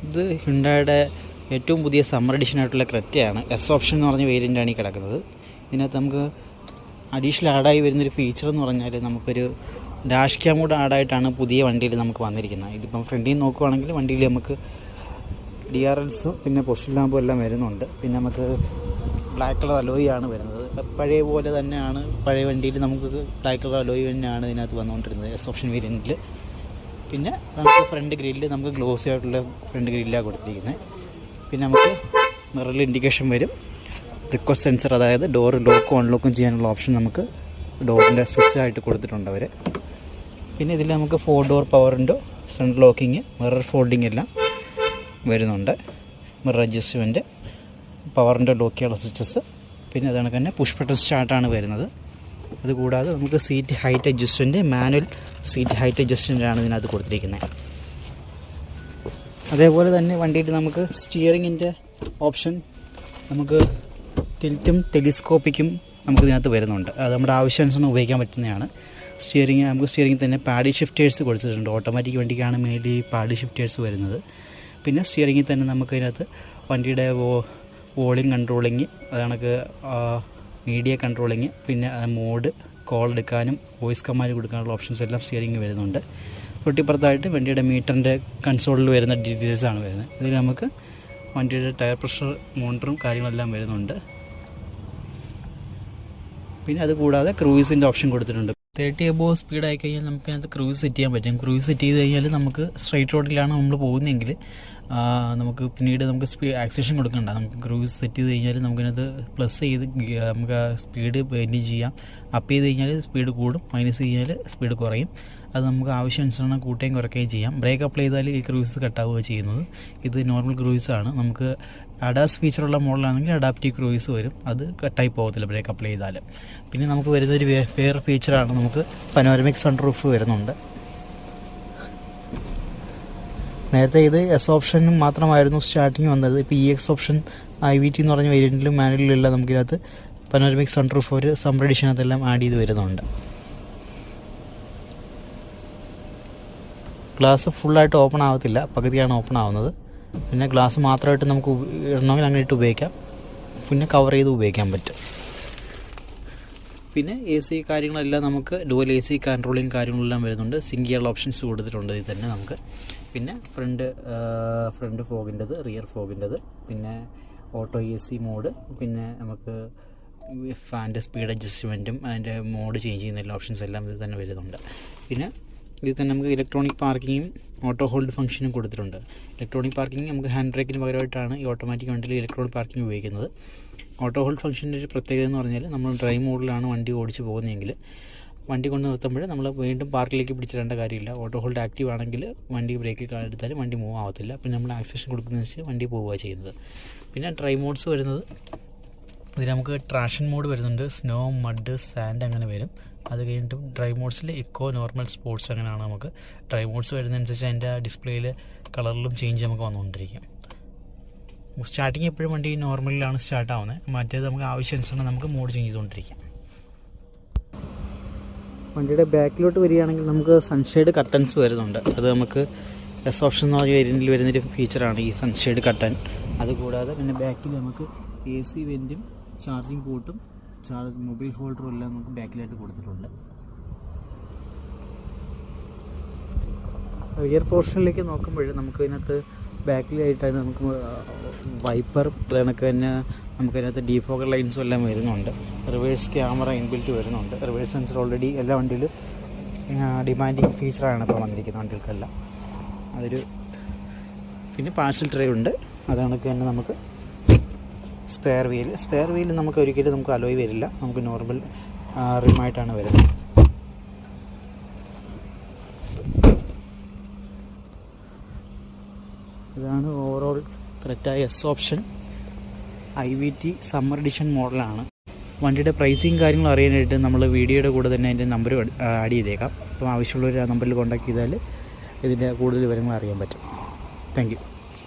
ഇത് ഹ്യുണ്ടായുടെ ഏറ്റവും പുതിയ സമ്മർ എഡിഷൻ ആയിട്ടുള്ള ക്രെറ്റയാണ്. എസ് ഓപ്ഷൻ എന്ന് പറഞ്ഞ വേരിയൻ്റാണ് ഈ കിടക്കുന്നത്. ഇതിനകത്ത് നമുക്ക് അഡീഷണൽ ആഡായി വരുന്നൊരു ഫീച്ചർ എന്ന് പറഞ്ഞാൽ നമുക്കൊരു ഡാഷ് ക്യാം കൂടെ ആഡായിട്ടാണ് പുതിയ വണ്ടിയിൽ നമുക്ക് വന്നിരിക്കുന്നത്. ഇതിപ്പം ഫ്രണ്ടിൽ നിന്ന് നോക്കുവാണെങ്കിൽ വണ്ടിയിൽ നമുക്ക് DRLസും പിന്നെ പൊസിഷൻ ലാമ്പും എല്ലാം വരുന്നുണ്ട്. പിന്നെ നമുക്ക് ബ്ലാക്ക് കളർ അലോയി ആണ് വരുന്നത്. പഴയ പോലെ തന്നെയാണ്, പഴയ വണ്ടിയിൽ നമുക്ക് ബ്ലാക്ക് കളർ അലോയി തന്നെയാണ് ഇതിനകത്ത് വന്നുകൊണ്ടിരുന്നത് എസ് ഓപ്ഷൻ വേരിയൻറ്റിൽ. പിന്നെ നമുക്ക് ഫ്രണ്ട് ഗ്രില്ല് നമുക്ക് ഗ്ലോസി ആയിട്ടുള്ള ഫ്രണ്ട് ഗ്രില്ലാണ് കൊടുത്തിരിക്കുന്നത്. പിന്നെ നമുക്ക് മിററിൽ ഇൻഡിക്കേഷൻ വരും. റിക്വസ്റ്റ് സെൻസർ, അതായത് ഡോറ് ലോക്കും അൺലോക്കും ചെയ്യാനുള്ള ഓപ്ഷൻ നമുക്ക് ഡോറിൻ്റെ സ്വിച്ചായിട്ട് കൊടുത്തിട്ടുണ്ട് അവർ. പിന്നെ ഇതിൽ നമുക്ക് 4 door power window, central locking, mirror folding എല്ലാം വരുന്നുണ്ട്. മിറർ അഡ്ജസ്റ്റ്മെൻറ്റ്, പവറിൻ്റെ ലോക്ക് ചെയ്യാനുള്ള സ്വിച്ചസ്, പിന്നെ അത് കണക്ക് തന്നെ പുഷ് ബട്ടൺ സ്റ്റാർട്ടാണ് വരുന്നത്. അതുകൂടാതെ നമുക്ക് seat height adjustment, manual seat height അഡ്ജസ്റ്റ്മെൻറ്റാണ് ഇതിനകത്ത് കൊടുത്തിരിക്കുന്നത്. അതേപോലെ തന്നെ വണ്ടിയിൽ നമുക്ക് സ്റ്റിയറിങ്ങിൻ്റെ ഓപ്ഷൻ നമുക്ക് ടിൽറ്റും ടെലിസ്കോപ്പിക്കും നമുക്ക് ഇതിനകത്ത് വരുന്നുണ്ട്. അത് നമ്മുടെ ആവശ്യാനുസരണം ഉപയോഗിക്കാൻ പറ്റുന്നതാണ്. നമുക്ക് സ്റ്റിയറിങ്ങിൽ തന്നെ പാഡി ഷിഫ്റ്റേഴ്സ് കൊടുത്തിട്ടുണ്ട്. ഓട്ടോമാറ്റിക് വണ്ടിക്കാണ് മെയിൻലി പാഡി ഷിഫ്റ്റേഴ്സ് വരുന്നത്. പിന്നെ സ്റ്റിയറിങ്ങിൽ തന്നെ നമുക്കതിനകത്ത് വണ്ടിയുടെ വോളിയം കൺട്രോളിങ്, അത് കണക്ക് മീഡിയ കൺട്രോളിങ്, പിന്നെ മോഡ്, കോൾ എടുക്കാനും വോയിസ് കമാൻഡ് കൊടുക്കാനുള്ള ഓപ്ഷൻസ് എല്ലാം സ്റ്റിയറിങ് വരുന്നുണ്ട്. തൊട്ടിപ്പുറത്തായിട്ട് വണ്ടിയുടെ മീറ്ററിൻ്റെ കൺസോളിൽ വരുന്ന ഡീറ്റെയിൽസാണ് വരുന്നത്. ഇതിൽ നമുക്ക് വണ്ടിയുടെ ടയർ പ്രഷർ മോണിറ്ററും കാര്യങ്ങളെല്ലാം വരുന്നുണ്ട്. പിന്നെ അതുകൂടാതെ ക്രൂയിസിൻ്റെ ഓപ്ഷൻ കൊടുത്തിട്ടുണ്ട്. 30 above സ്പീഡ് ആയി കഴിഞ്ഞാൽ നമുക്ക് അതിനകത്ത് ക്രൂയിസ് സെറ്റ് ചെയ്യാൻ പറ്റും. ക്രൂയിസ് സെറ്റ് ചെയ്ത് കഴിഞ്ഞാൽ നമുക്ക് സ്ട്രൈറ്റ് റോഡിലാണ് നമ്മൾ പോകുന്നതെങ്കിൽ നമുക്ക് പിന്നീട് നമുക്ക് ആക്സിലേഷൻ കൊടുക്കണ്ട. നമുക്ക് ക്രൂയിസ് സെറ്റ് ചെയ്ത് കഴിഞ്ഞാൽ നമുക്കതിനകത്ത് പ്ലസ് ചെയ്ത് നമുക്ക് സ്പീഡ് മെയിൻറ്റെയിൻ ചെയ്യാം. അപ്പ് ചെയ്ത് കഴിഞ്ഞാൽ സ്പീഡ് കൂടും, മൈനസ് കഴിഞ്ഞാൽ സ്പീഡ് കുറയും. അത് നമുക്ക് ആവശ്യാനുസരണം കൂട്ടുകയും കുറയ്ക്കുകയും ചെയ്യാം. ബ്രേക്ക് അപ്ലൈ ചെയ്താൽ ഈ ക്രൂയിസ് കട്ടാവുക ചെയ്യുന്നത്. ഇത് നോർമൽ ക്രൂയിസാണ്. നമുക്ക് അഡാസ് ഫീച്ചറുള്ള മോഡലാണെങ്കിൽ അഡാപ്റ്റീവ് ക്രൂയിസ് വരും. അത് കട്ടായി പോകത്തില്ല ബ്രേക്ക് അപ്ലൈ ചെയ്താൽ. പിന്നെ നമുക്ക് വരുന്നൊരു വേറെ ഫീച്ചറാണ്, നമുക്ക് പനോരമിക് സൺറൂഫ് വരുന്നുണ്ട്. നേരത്തെ ഇത് എസ് ഓപ്ഷനും മാത്രമായിരുന്നു സ്റ്റാർട്ടിങ് വന്നത്. ഇപ്പോൾ EX ഓപ്ഷൻ IVT എന്ന് പറഞ്ഞ വേരിയൻറ്റിലും മാനുവലിലും എല്ലാം നമുക്കിതിനകത്ത് പനോരമിക് സൺറൂഫ് ഒരു സമ്മർ എഡിഷനകത്തെല്ലാം ആഡ് ചെയ്ത് വരുന്നുണ്ട്. ഗ്ലാസ് ഫുള്ളായിട്ട് ഓപ്പൺ ആവത്തില്ല, പകുതിയാണ് ഓപ്പൺ ആവുന്നത്. പിന്നെ ഗ്ലാസ് മാത്രമായിട്ട് നമുക്ക് ഇടണമെങ്കിൽ അങ്ങനെ ഇട്ട് ഉപയോഗിക്കാം. പിന്നെ കവർ ചെയ്ത് ഉപയോഗിക്കാൻ പറ്റും. പിന്നെ AC കാര്യങ്ങളെല്ലാം നമുക്ക് ഡുവൽ AC കൺട്രോളിങ് കാര്യങ്ങളെല്ലാം വരുന്നുണ്ട്. സിങ്ക് ചെയ്യാനുള്ള ഓപ്ഷൻസ് കൊടുത്തിട്ടുണ്ട് ഇതിൽ തന്നെ നമുക്ക്. പിന്നെ ഫ്രണ്ട് ഫോഗിൻ്റെത്, റിയർ ഫോഗിൻ്റെത്, പിന്നെ ഓട്ടോ AC മോഡ്, പിന്നെ നമുക്ക് ഫാൻ്റെ സ്പീഡ് അഡ്ജസ്റ്റ്മെൻറ്റും അതിൻ്റെ മോഡ് ചേഞ്ച് ചെയ്യുന്ന എല്ലാ ഓപ്ഷൻസ് എല്ലാം ഇതിൽ തന്നെ വരുന്നുണ്ട്. പിന്നെ ഇതിൽ തന്നെ നമുക്ക് ഇലക്ട്രോണിക് പാർക്കിങ്ങും ഓട്ടോ ഹോൾഡ് ഫംഗ്ഷനും കൊടുത്തിട്ടുണ്ട്. ഇലക്ട്രോണിക് പാർക്കിംഗ് നമുക്ക് ഹാൻഡ് ബ്രേക്കിന് പകരമായിട്ടാണ് ഈ ഓട്ടോമാറ്റിക് വണ്ടിയിൽ ഇലക്ട്രോണിക് പാർക്കിംഗ് ഉപയോഗിക്കുന്നത്. ഓട്ടോ ഹോൾഡ് ഫംഗ്ഷൻ്റെ ഒരു പ്രത്യേകത എന്ന് പറഞ്ഞാൽ നമ്മൾ ഡ്രൈവ് മോഡിലാണ് വണ്ടി ഓടിച്ച് പോകുന്നതെങ്കിൽ വണ്ടി കൊണ്ട് നിർത്തുമ്പോൾ നമ്മൾ വീണ്ടും പാർക്കിലേക്ക് പിടിച്ചിടേണ്ട കാര്യമില്ല. ഓട്ടോ ഹോൾഡ് ആക്റ്റീവ് ആണെങ്കിൽ വണ്ടി ബ്രേക്കിൽ എടുത്താലും വണ്ടി മൂവ് ആവത്തില്ല. പിന്നെ നമ്മൾ ആക്സിലേഷൻ കൊടുക്കുന്നതെന്ന് വെച്ചാൽ വണ്ടി പോവുക ചെയ്യുന്നത്. പിന്നെ ഡ്രൈവ് മോഡ്സ് വരുന്നത് ഇതിൽ നമുക്ക് ട്രാഷൻ മോഡ് വരുന്നുണ്ട്. സ്നോ, മഡ്, സാൻഡ് അങ്ങനെ വരും. അത് കഴിഞ്ഞിട്ട് ഡ്രൈവ് മോഡ്സിൽ ഇക്കോ, നോർമൽ, സ്പോർട്സ് അങ്ങനെയാണ് നമുക്ക് ഡ്രൈവ് മോഡ്സ് വരുന്നതനുസരിച്ച് അതിൻ്റെ ഡിസ്പ്ലേയിൽ കളറിലും ചേഞ്ച് നമുക്ക് വന്നുകൊണ്ടിരിക്കും. സ്റ്റാർട്ടിങ് എപ്പോഴും വണ്ടി നോർമലിലാണ് സ്റ്റാർട്ട് ആവുന്നത്. മറ്റേത് നമുക്ക് ആവശ്യാനുസരണം നമുക്ക് മോഡ് ചേഞ്ച് ചെയ്തുകൊണ്ടിരിക്കാം. വണ്ടിയുടെ ബാക്കിലോട്ട് വരികയാണെങ്കിൽ നമുക്ക് സൺഷെയ്ഡ് കർട്ടൻസ് വരുന്നുണ്ട്. അത് നമുക്ക് എസ് ഓപ്ഷൻ എന്ന് പറഞ്ഞ വേരിയൻറ്റിൽ വരുന്നൊരു ഫീച്ചറാണ് ഈ സൺഷെയ്ഡ് കർട്ടൻ. അതുകൂടാതെ പിന്നെ ബാക്കിൽ നമുക്ക് AC വെൻറ്റും ചാർജിങ് പോർട്ടും മൊബൈൽ ഹോൾഡറും എല്ലാം നമുക്ക് ബാക്കിലായിട്ട് കൊടുത്തിട്ടുണ്ട്. റിയർ പോർഷനിലേക്ക് നോക്കുമ്പോൾ നമുക്ക് ഇതിനകത്ത് ബാക്കിലായിട്ടാണ് നമുക്ക് വൈപ്പർ, കണക്ക് തന്നെ നമുക്കതിനകത്ത് ഡീഫോക്കർ ലൈൻസും എല്ലാം വരുന്നുണ്ട്. റിവേഴ്സ് ക്യാമറ ഇൻബിൽറ്റ് വരുന്നുണ്ട്. റിവേഴ്സ് സെൻസർ ഓൾറെഡി എല്ലാ വണ്ടിയിലും ഡിമാൻഡിങ് ഫീച്ചറാണ് ഇപ്പോൾ വന്നിരിക്കുന്ന വണ്ടികൾക്കെല്ലാം. പിന്നെ പാർസൽ ട്രേ ഉണ്ട്. അത് കണക്ക് തന്നെ നമുക്ക് സ്പെയർ വീൽ നമുക്ക് ഒരിക്കലും നമുക്ക് അലോയ് വരില്ല. നമുക്ക് നോർമൽ റിമായിട്ടാണ് വരുന്നത്. ഇതാണ് overall Creta S option IVT summer edition മോഡലാണ്. വണ്ടിയുടെ പ്രൈസിങ് കാര്യങ്ങൾ അറിയാനായിട്ട് നമ്മൾ വീഡിയോയുടെ കൂടെ തന്നെ അതിൻ്റെ നമ്പർ ആഡ് ചെയ്തേക്കാം. അപ്പം ആവശ്യമുള്ളവർ ആ നമ്പറിൽ കോൺടാക്ട് ചെയ്താൽ ഇതിൻ്റെ കൂടുതൽ വിവരങ്ങൾ അറിയാൻ പറ്റും. Thank you.